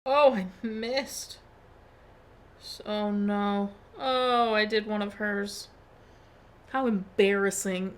Oh, I missed. Oh no. Oh, I did one of hers. How embarrassing.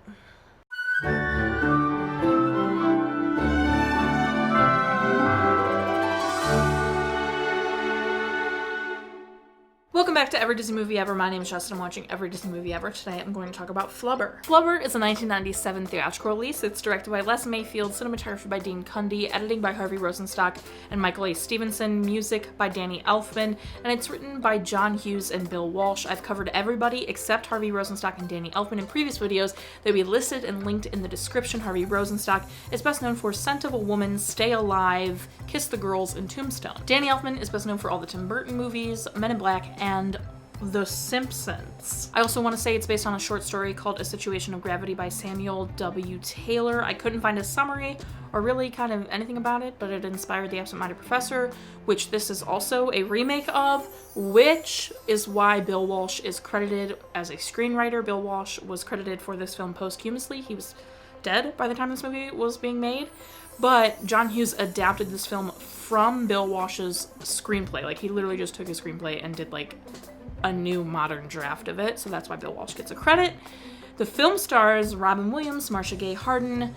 Welcome back to Every Disney Movie Ever. My name is Jess and I'm watching Every Disney Movie Ever. Today I'm going to talk about Flubber. Flubber is a 1997 theatrical release. It's directed by Les Mayfield, cinematography by Dean Cundy, editing by Harvey Rosenstock and Michael A. Stevenson, music by Danny Elfman, and it's written by John Hughes and Bill Walsh. I've covered everybody except Harvey Rosenstock and Danny Elfman in previous videos. They'll be listed and linked in the description. Harvey Rosenstock is best known for Scent of a Woman, Stay Alive, Kiss the Girls, and Tombstone. Danny Elfman is best known for all the Tim Burton movies, Men in Black, and The Simpsons. I also want to say it's based on a short story called A Situation of Gravity by Samuel W. Taylor. I couldn't find a summary or really kind of anything about it, but it inspired The Absent-Minded Professor, which this is also a remake of, which is why Bill Walsh is credited as a screenwriter. Bill Walsh was credited for this film posthumously. He was dead by the time this movie was being made, but John Hughes adapted this film from Bill Walsh's screenplay. Like, he literally just took his screenplay and did like a new modern draft of it, so that's why Bill Walsh gets a credit. The film stars Robin Williams, Marcia Gay Harden,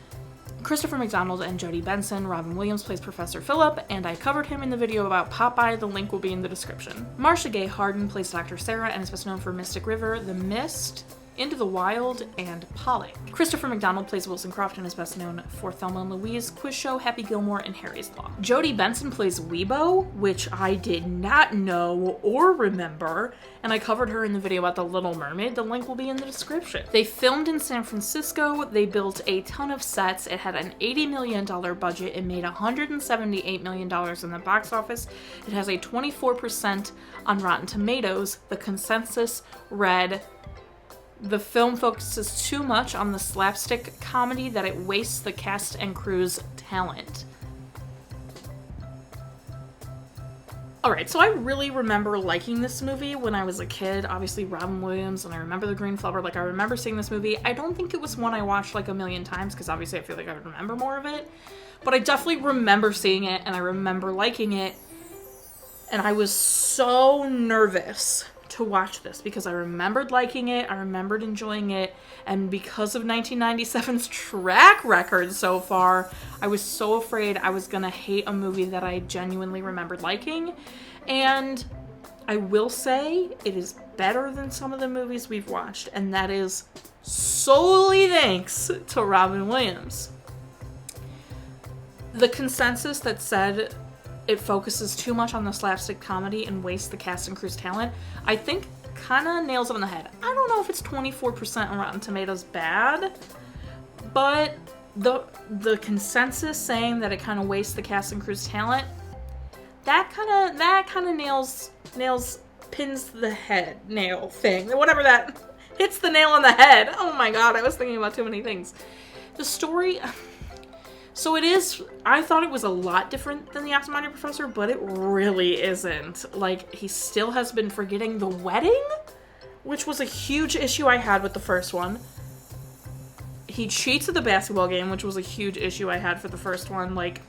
Christopher McDonald, and Jodie Benson. Robin Williams plays Professor Phillip, and I covered him in the video about Popeye. The link will be in the description. Marcia Gay Harden plays Dr. Sarah and is best known for Mystic River, The Mist, Into the Wild, and Polly. Christopher McDonald plays Wilson Croft and is best known for Thelma and Louise, Quiz Show, Happy Gilmore, and Harry's Law. Jodie Benson plays Weebo, which I did not know or remember, and I covered her in the video about The Little Mermaid. The link will be in the description. They filmed in San Francisco. They built a ton of sets. It had an $80 million budget. It made $178 million in the box office. It has a 24% on Rotten Tomatoes. The consensus read, "The film focuses too much on the slapstick comedy that it wastes the cast and crew's talent." Alright, so I really remember liking this movie when I was a kid. Obviously, Robin Williams, and I remember The Green Flubber. Like, I remember seeing this movie. I don't think it was one I watched like a million times, because obviously I feel like I would remember more of it. But I definitely remember seeing it, and I remember liking it. And I was so nervous to watch this because I remembered liking it, I remembered enjoying it, and because of 1997's track record so far, I was so afraid I was gonna hate a movie that I genuinely remembered liking. And I will say it is better than some of the movies we've watched, and that is solely thanks to Robin Williams. The consensus that said it focuses too much on the slapstick comedy and wastes the cast and crew's talent, I think kind of nails it on the head. I don't know if it's 24% on Rotten Tomatoes bad, but the consensus saying that it kind of wastes the cast and crew's talent, that kind of pins the head nail thing, whatever that hits the nail on the head. Oh my god, I was thinking about too many things. The story, so it is, I thought it was a lot different than The Absent-Minded Professor, but it really isn't. Like, he still has been forgetting the wedding, which was a huge issue I had with the first one. He cheats at the basketball game, which was a huge issue I had for the first one. Like,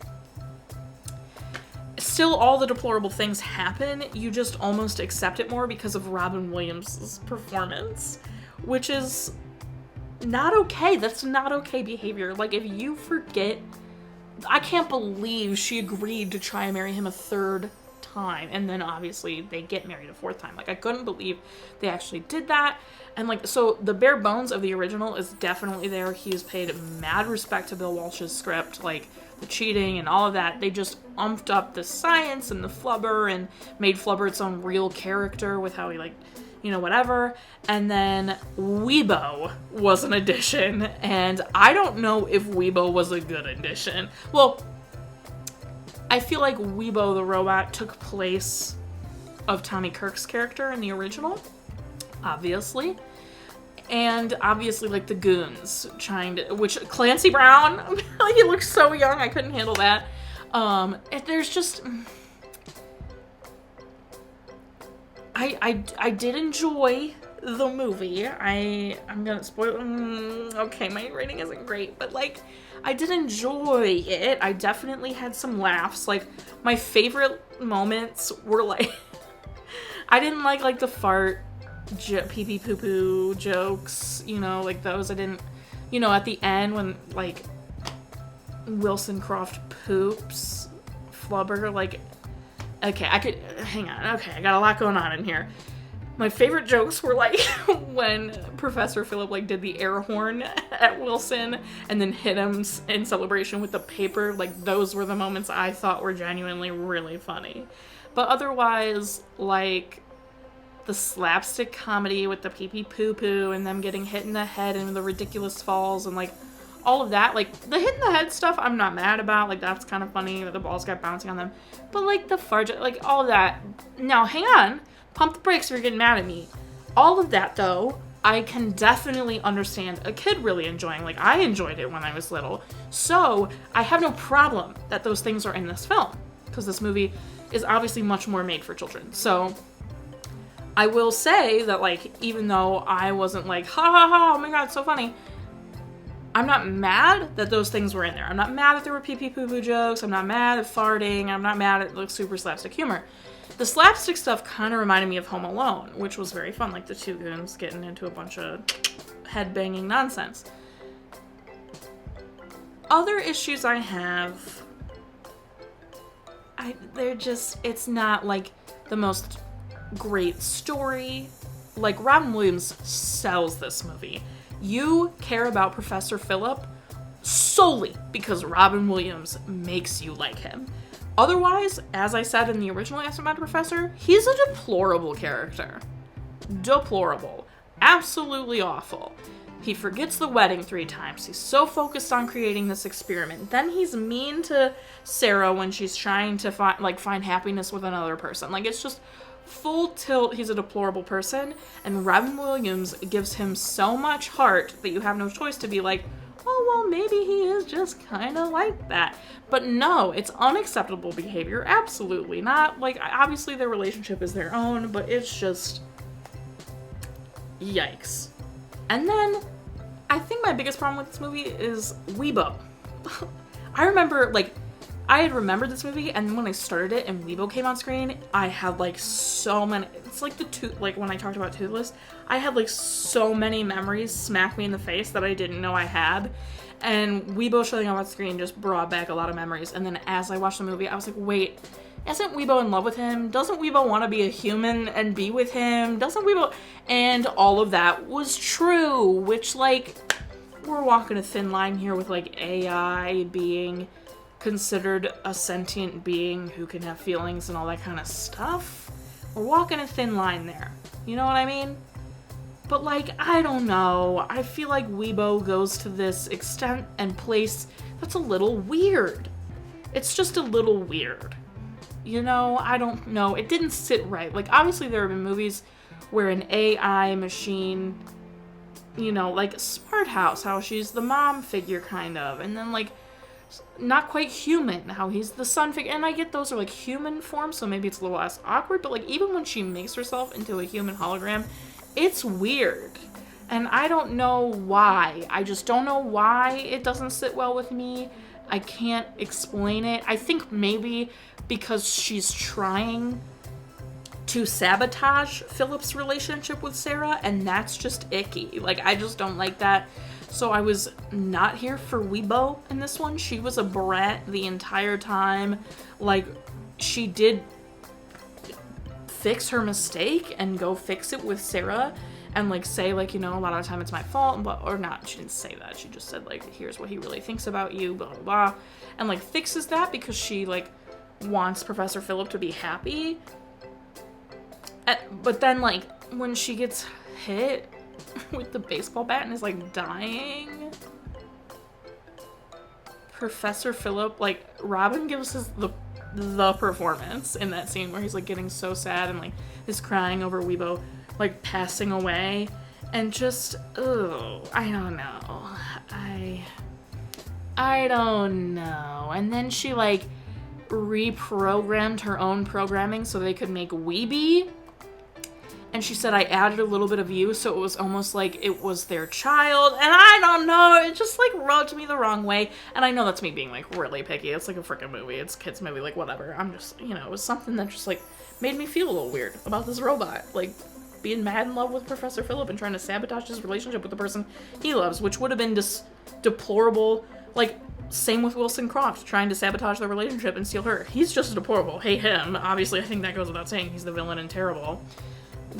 still all the deplorable things happen, you just almost accept it more because of Robin Williams' performance, which is not okay. That's not okay behavior. Like, if you forget, I can't believe she agreed to try and marry him a third time, and then obviously they get married a fourth time. Like, I couldn't believe they actually did that. And like, so the bare bones of the original is definitely there. He's paid mad respect to Bill Walsh's script, like the cheating and all of that. They just umped up the science and the Flubber and made Flubber its own real character with how he, like, you know, whatever. And then Weebo was an addition, and I don't know if Weebo was a good addition. Well, I feel like Weebo the robot took place of Tommy Kirk's character in the original, obviously. And obviously, like, the goons trying to, which Clancy Brown, like, he looks so young, I couldn't handle that. There's just, I did enjoy the movie, I'm gonna spoil. Okay, my rating isn't great, but like, I did enjoy it. I definitely had some laughs. Like, my favorite moments were like, I didn't like the fart, pee pee poo poo jokes, you know, like those. I didn't, you know, at the end when like Wilson Croft poops Flubber, like, okay, hang on, okay, I got a lot going on in here. My favorite jokes were like when Professor Phillip like did the air horn at Wilson and then hit him in celebration with the paper. Like, those were the moments I thought were genuinely really funny. But otherwise, like, the slapstick comedy with the pee pee poo poo and them getting hit in the head and the ridiculous falls and like all of that, like the hit in the head stuff I'm not mad about. Like, that's kind of funny that the balls kept bouncing on them. But like the fudge, like all of that. Now, hang on. Pump the brakes if you're getting mad at me. All of that, though, I can definitely understand a kid really enjoying. Like, I enjoyed it when I was little. So, I have no problem that those things are in this film. Because this movie is obviously much more made for children. So, I will say that, like, even though I wasn't like, ha ha ha, oh my god, it's so funny, I'm not mad that those things were in there. I'm not mad that there were pee pee poo poo jokes. I'm not mad at farting. I'm not mad at, like, super slapstick humor. The slapstick stuff kind of reminded me of Home Alone, which was very fun, like the two goons getting into a bunch of head-banging nonsense. Other issues I have, it's not like the most great story. Like, Robin Williams sells this movie. You care about Professor Phillip solely because Robin Williams makes you like him. Otherwise, as I said in the original Ask My Professor, he's a deplorable character. Deplorable. Absolutely awful. He forgets the wedding 3 times. He's so focused on creating this experiment. Then he's mean to Sarah when she's trying to find happiness with another person. Like, it's just full tilt. He's a deplorable person. And Robin Williams gives him so much heart that you have no choice to be like, oh, well, maybe he is just kind of like that. But no, it's unacceptable behavior. Absolutely not. Like, obviously their relationship is their own, but it's just, yikes. And then, I think my biggest problem with this movie is Weibo. I remember, like, I had remembered this movie, and when I started it and Weibo came on screen, I had, like, so many, it's like when I talked about Toothless, I had, like, so many memories smack me in the face that I didn't know I had, and Weibo showing up on screen just brought back a lot of memories, and then as I watched the movie, I was like, wait, isn't Weibo in love with him? Doesn't Weibo want to be a human and be with him? Doesn't Weibo, and all of that was true, which, like, we're walking a thin line here with, like, AI being considered a sentient being who can have feelings and all that kind of stuff. We're walking a thin line there. You know what I mean? But, like, I don't know. I feel like Weibo goes to this extent and place that's a little weird. It's just a little weird. You know, I don't know. It didn't sit right. Like, obviously there have been movies where an AI machine, you know, like Smart House, how she's the mom figure kind of, and then, like, not quite human, how he's the son figure, and I get those are like human forms, so maybe it's a little less awkward, but like even when she makes herself into a human hologram, it's weird. And I don't know why. I just don't know why it doesn't sit well with me. I can't explain it. I think maybe because she's trying to sabotage Philip's relationship with Sarah, and that's just icky. Like, I just don't like that. So I was not here for Weibo in this one. She was a brat the entire time. Like, she did fix her mistake and go fix it with Sarah and, like, say, like, you know, a lot of the time it's my fault, but, or not, she didn't say that. She just said, like, here's what he really thinks about you, blah, blah, blah. And, like, fixes that because she, like, wants Professor Phillip to be happy. But then, like, when she gets hit with the baseball bat and is, like, dying, Professor Phillip, like, Robin gives us the performance in that scene where he's, like, getting so sad and, like, is crying over Weibo, like, passing away, and just, I don't know. I don't know. And then she, like, reprogrammed her own programming so they could make Weeby. and she said I added a little bit of you, so it was almost like it was their child, and I don't know, it just, like, rubbed me the wrong way, and I know that's me being, like, really picky. It's, like, a freaking movie. It's a kid's movie, like, whatever. I'm just, you know, it was something that just, like, made me feel a little weird about this robot, like, being mad in love with Professor Phillip and trying to sabotage his relationship with the person he loves, which would have been just deplorable. Like, same with Wilson Croft, trying to sabotage their relationship and steal her. He's just deplorable. Hate him. Obviously, I think that goes without saying. He's the villain and terrible.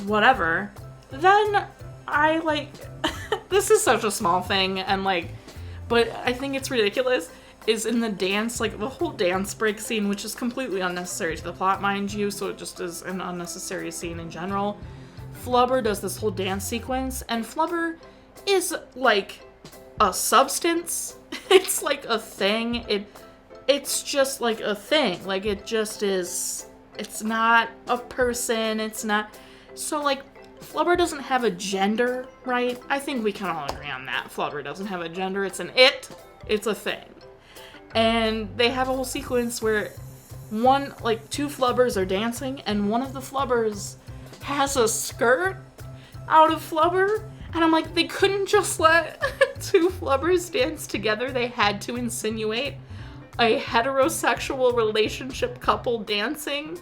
Whatever. Then I, like, this is such a small thing, and, like, but I think it's ridiculous, is in the dance, like, the whole dance break scene, which is completely unnecessary to the plot, mind you, so it just is an unnecessary scene in general. Flubber does this whole dance sequence, and Flubber is, like, a substance. It's, like, a thing. It's just, like, a thing. Like, it just is. It's not a person. It's not. So, like, Flubber doesn't have a gender, right? I think we can all agree on that. Flubber doesn't have a gender. It's an it. It's a thing. And they have a whole sequence where two Flubbers are dancing, and one of the Flubbers has a skirt out of Flubber, and I'm like, they couldn't just let two Flubbers dance together. They had to insinuate a heterosexual relationship couple dancing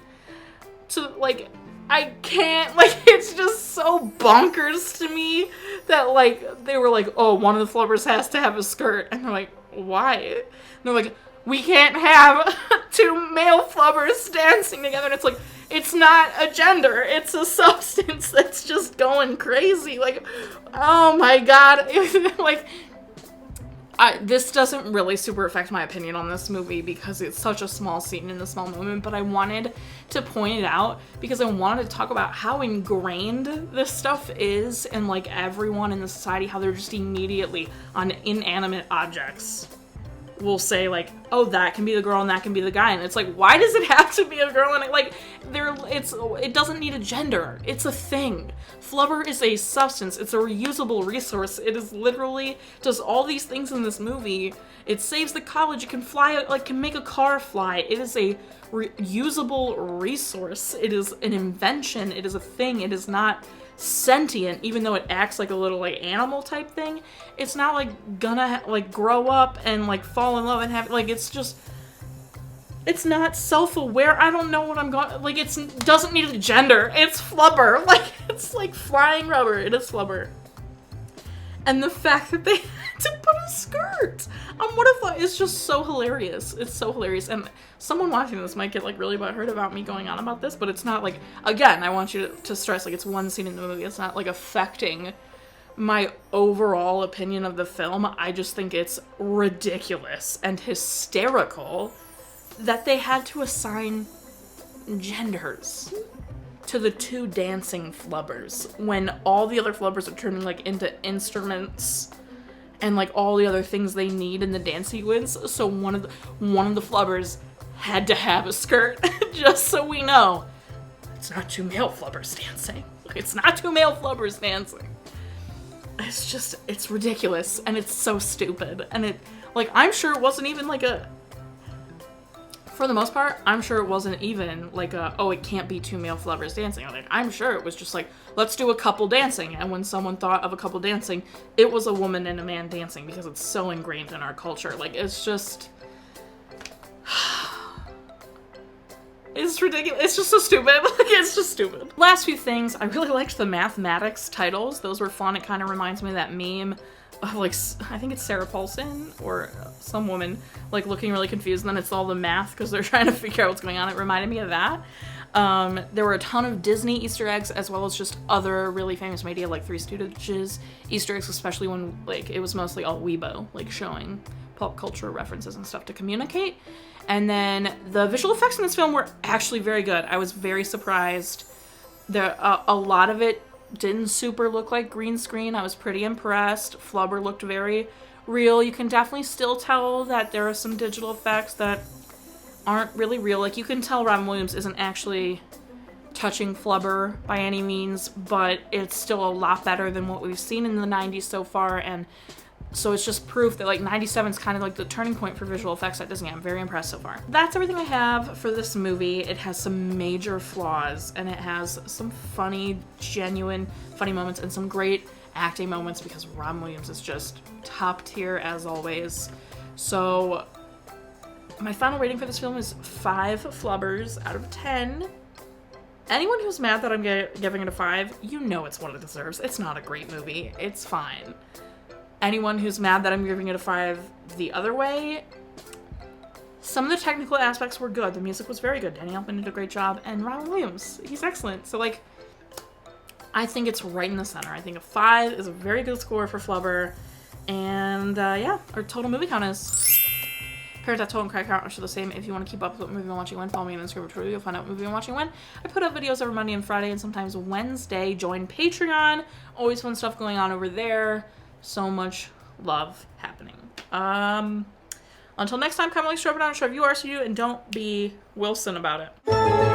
to, like, I can't, like, it's just so bonkers to me that, like, they were like, oh, one of the Flubbers has to have a skirt, and they're like, why? And they're like, we can't have two male Flubbers dancing together, and it's like, it's not a gender, it's a substance that's just going crazy. Like, oh my god. Like, this doesn't really super affect my opinion on this movie because it's such a small scene in a small moment, but I wanted to point it out because I wanted to talk about how ingrained this stuff is in, like, everyone in the society, how they're just immediately on inanimate objects will say, like, oh, that can be the girl and that can be the guy, and it's like, why does it have to be a girl? And it doesn't need a gender. It's a thing. Flubber is a substance. It's a reusable resource. It is literally does all these things in this movie. It saves the college. It can fly, like, can make a car fly. It is a reusable resource. It is an invention. It is a thing. It is not sentient, even though it acts like a little, like, animal type thing. It's not, like, gonna, like, grow up and, like, fall in love and have, like, it's just, it's not self-aware. I don't know what I'm going, like, it doesn't need a gender. It's Flubber. Like, it's like flying rubber. It is Flubber. And the fact that they had to put a skirt on one of it's just so hilarious. It's so hilarious. And someone watching this might get, like, really butthurt about me going on about this, but it's not, like, again, I want you to stress, like, it's one scene in the movie. It's not, like, affecting my overall opinion of the film. I just think it's ridiculous and hysterical that they had to assign genders to the two dancing Flubbers when all the other Flubbers are turning, like, into instruments and, like, all the other things they need in the dance sequence. So one of the Flubbers had to have a skirt, just so we know it's not two male Flubbers dancing. It's not two male Flubbers dancing. It's just, it's ridiculous, and it's so stupid, and it, like, I'm sure it wasn't even, like, for the most part, I'm sure it wasn't even, like, oh, it can't be two male Flubbers dancing. Like, I'm sure it was just, like, let's do a couple dancing, and when someone thought of a couple dancing, it was a woman and a man dancing, because it's so ingrained in our culture. Like, it's just, it's ridiculous. It's just so stupid. Like, it's just stupid. Last few things, I really liked the mathematics titles. Those were fun. It kind of reminds me of that meme of, like, I think it's Sarah Paulson or some woman, like, looking really confused, and then it's all the math because they're trying to figure out what's going on. It reminded me of that. There were a ton of Disney Easter eggs, as well as just other really famous media, like Three Stooges Easter eggs, especially when, like, it was mostly all Weibo, like, showing pop culture references and stuff to communicate. And then the visual effects in this film were actually very good. I was very surprised. A lot of it didn't super look like green screen. I was pretty impressed. Flubber looked very real. You can definitely still tell that there are some digital effects that aren't really real. Like, you can tell Robin Williams isn't actually touching Flubber by any means, but it's still a lot better than what we've seen in the 90s so far, and So it's just proof that like 97 is kind of like the turning point for visual effects at Disney. I'm very impressed so far. That's everything I have for this movie. It has some major flaws, and it has some funny, genuine, funny moments and some great acting moments because Robin Williams is just top tier as always. So my final rating for this film is 5 Flubbers out of 10. Anyone who's mad that I'm giving it a 5, you know it's what it deserves. It's not a great movie. It's fine. Anyone who's mad that I'm giving it a 5 the other way, some of the technical aspects were good. The music was very good. Danny Elfman did a great job. And Robin Williams, he's excellent. So, like, I think it's right in the center. I think a 5 is a very good score for Flubber. And, yeah, our total movie count is... Total and credit count are still the same. If you want to keep up with what movie I'm watching when, follow me on Instagram or Twitter. You'll find out what movie I'm watching when. I put up videos every Monday and Friday and sometimes Wednesday. Join Patreon. Always fun stuff going on over there. So much love happening. Until next time, comment, like, shove it down, shove you are, so you, and don't be Wilson about it.